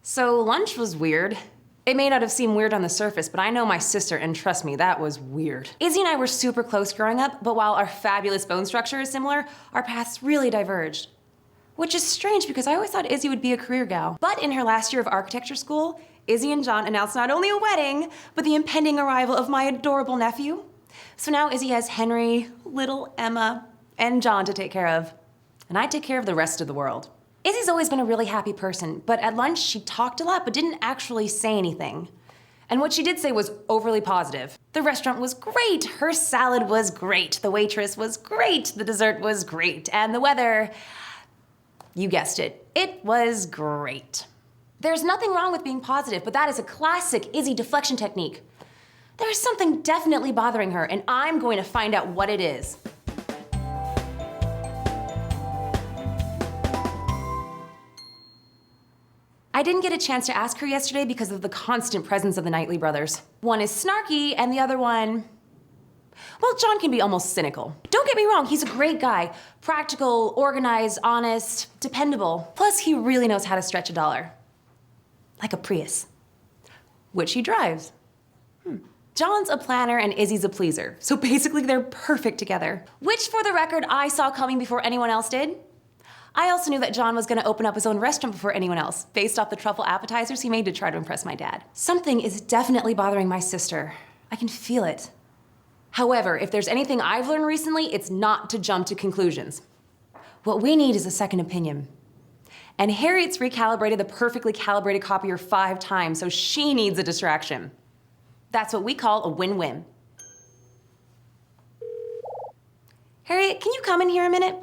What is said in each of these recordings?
So lunch was weird. It may not have seemed weird on the surface, but I know my sister, and trust me, that was weird. Izzy and I were super close growing up, but while our fabulous bone structure is similar, our paths really diverged. Which is strange because I always thought Izzy would be a career gal. But in her last year of architecture school, Izzy and John announced not only a wedding, but the impending arrival of my adorable nephew. So now Izzy has Henry, little Emma, and John to take care of. And I take care of the rest of the world. Izzy's always been a really happy person, but at lunch she talked a lot but didn't actually say anything. And what she did say was overly positive. The restaurant was great, her salad was great, the waitress was great, the dessert was great, and the weather, you guessed it, it was great. There's nothing wrong with being positive, but that is a classic Izzy deflection technique. There's something definitely bothering her, and I'm going to find out what it is. I didn't get a chance to ask her yesterday because of the constant presence of the Knightley brothers. One is snarky, and the other one, well, John can be almost cynical. Don't get me wrong, he's a great guy. Practical, organized, honest, dependable. Plus, he really knows how to stretch a dollar. Like a Prius, which he drives. John's a planner and Izzy's a pleaser, so basically they're perfect together. Which, for the record, I saw coming before anyone else did. I also knew that John was gonna open up his own restaurant before anyone else, based off the truffle appetizers he made to try to impress my dad. Something is definitely bothering my sister. I can feel it. However, if there's anything I've learned recently, it's not to jump to conclusions. What we need is a second opinion. And Harriet's recalibrated the perfectly calibrated copier 5 times, so she needs a distraction. That's what we call a win-win. Harriet, can you come in here a minute?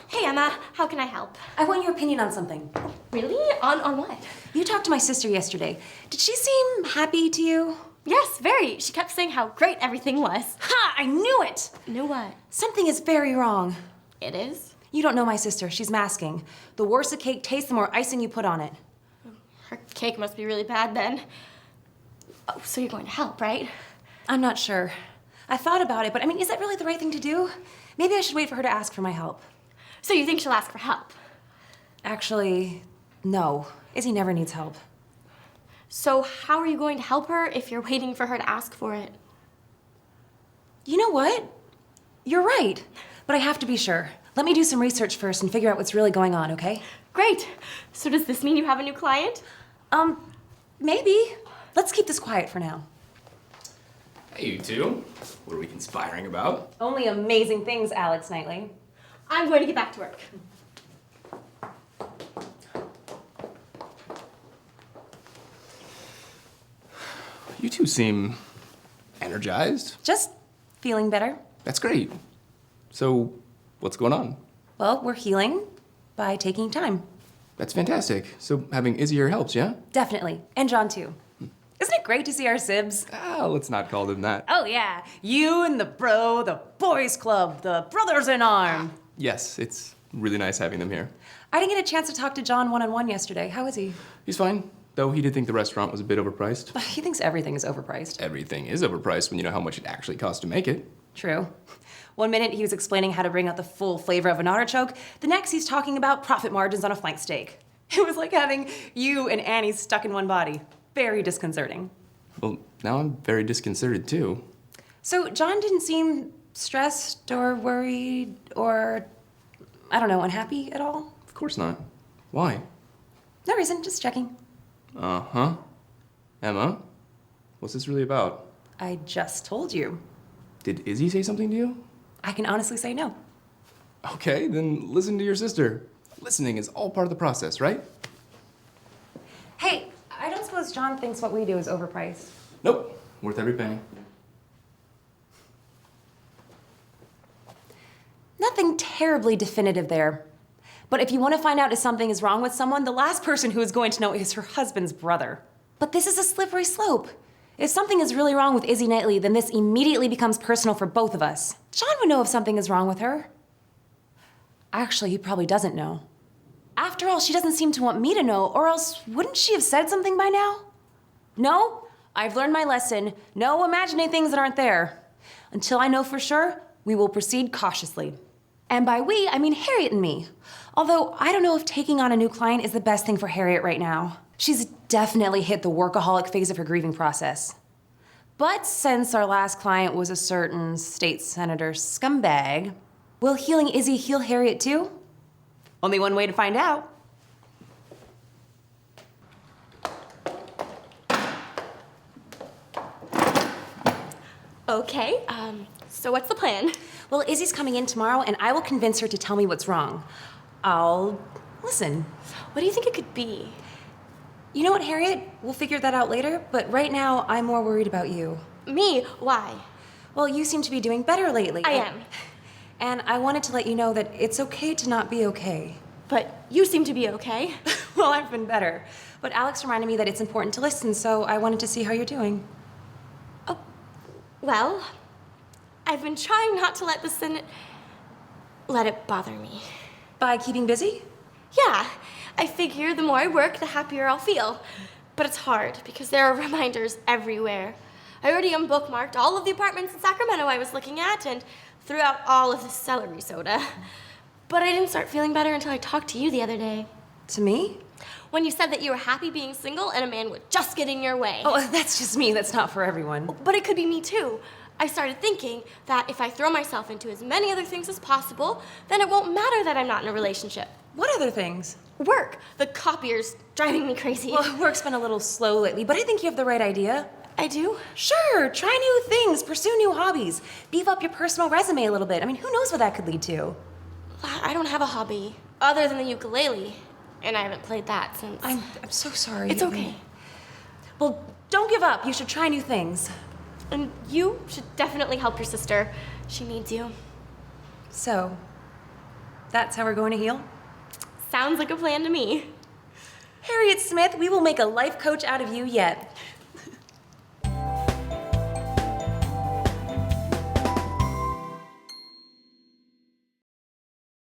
Hey, Emma, how can I help? I want your opinion on something. Really? On what? You talked to my sister yesterday. Did she seem happy to you? Yes, very. She kept saying how great everything was. Ha! I knew it! Knew what? Something is very wrong. It is? You don't know my sister. She's masking. The worse a cake tastes, the more icing you put on it. Her cake must be really bad then. Oh, so you're going to help, right? I'm not sure. I thought about it, but I mean, is that really the right thing to do? Maybe I should wait for her to ask for my help. So you think she'll ask for help? Actually, no. Izzy never needs help. So how are you going to help her if you're waiting for her to ask for it? You know what? You're right. But I have to be sure. Let me do some research first and figure out what's really going on, okay? Great. So does this mean you have a new client? Maybe. Let's keep this quiet for now. Hey, you two. What are we conspiring about? Only amazing things, Alex Knightley. I'm going to get back to work. You two seem energized. Just feeling better. That's great. So, what's going on? Well, we're healing by taking time. That's fantastic. So, having Izzy here helps, yeah? Definitely. And John, too. Isn't it great to see our sibs? Let's not call them that. Oh, yeah. You and the bro, the boys club, the brothers in arms. Yes, it's really nice having them here. I didn't get a chance to talk to John one-on-one yesterday. How is he? He's fine, though he did think the restaurant was a bit overpriced. He thinks everything is overpriced. Everything is overpriced when you know how much it actually costs to make it. True. One minute he was explaining how to bring out the full flavor of an artichoke. The next he's talking about profit margins on a flank steak. It was like having you and Annie stuck in one body. Very disconcerting. Well, now I'm very disconcerted too. So John didn't seem stressed or worried or, I don't know, unhappy at all? Of course not. Why? No reason, just checking. Uh-huh. Emma, what's this really about? I just told you. Did Izzy say something to you? I can honestly say no. Okay, then listen to your sister. Listening is all part of the process, right? Hey, I don't suppose John thinks what we do is overpriced. Nope. Worth every penny. Nothing terribly definitive there. But if you want to find out if something is wrong with someone, the last person who is going to know is her husband's brother. But this is a slippery slope. If something is really wrong with Izzy Knightley, then this immediately becomes personal for both of us. John would know if something is wrong with her. Actually, he probably doesn't know. After all, she doesn't seem to want me to know, or else wouldn't she have said something by now? No, I've learned my lesson. No imagining things that aren't there. Until I know for sure, we will proceed cautiously. And by we, I mean Harriet and me. Although I don't know if taking on a new client is the best thing for Harriet right now. She's definitely hit the workaholic phase of her grieving process. But since our last client was a certain state senator scumbag, will healing Izzy heal Harriet too? Only one way to find out. Okay, so what's the plan? Well, Izzy's coming in tomorrow, and I will convince her to tell me what's wrong. I'll listen. What do you think it could be? You know what, Harriet? We'll figure that out later, but right now, I'm more worried about you. Me? Why? Well, you seem to be doing better lately. I am. And I wanted to let you know that it's okay to not be okay. But you seem to be okay. Well, I've been better. But Alex reminded me that it's important to listen, so I wanted to see how you're doing. Oh, well, I've been trying not to let let it bother me. By keeping busy? Yeah, I figure the more I work, the happier I'll feel. But it's hard because there are reminders everywhere. I already unbookmarked all of the apartments in Sacramento I was looking at and threw out all of the celery soda. But I didn't start feeling better until I talked to you the other day. To me? When you said that you were happy being single and a man would just get in your way. Oh, that's just me. That's not for everyone. But it could be me too. I started thinking that if I throw myself into as many other things as possible, then it won't matter that I'm not in a relationship. What other things? Work. The copier's driving me crazy. Well, work's been a little slow lately, but I think you have the right idea. I do? Sure, try new things, pursue new hobbies, beef up your personal resume a little bit. I mean, who knows what that could lead to? I don't have a hobby other than the ukulele, and I haven't played that since. I'm so sorry. It's okay. Well, don't give up. You should try new things. And you should definitely help your sister. She needs you. So, that's how we're going to heal? Sounds like a plan to me. Harriet Smith, we will make a life coach out of you yet.